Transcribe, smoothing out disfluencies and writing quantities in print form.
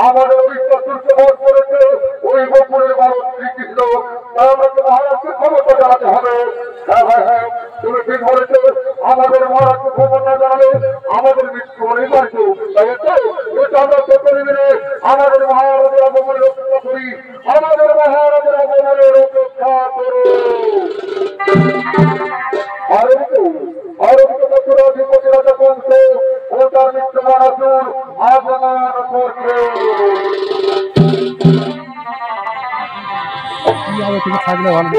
আমাদের অভিজ্ঞতাকে ভোট করেছে ওই গোপুরের মানুষ শ্রীকৃষ্ণ আমাকে মহারাজকে ক্ষমতা জানাতে হবে। হ্যাঁ হ্যাঁ হ্যাঁ তুমি ঠিক বলেছো, আমাদের মহারাজকে ক্ষমতা জানালে আমাদের মৃত্যু হয়ে পারত। তাই এটা আমরা সকলে মিলে আমাদের মহারাজের আগমনের অপেক্ষা করি, আমাদের মহারাজের আগমনের অপেক্ষা করো। অধিপতি রাজা কংস ও তার মিত্র মহারাজুর আগমন করছে। থাকলে ভালো।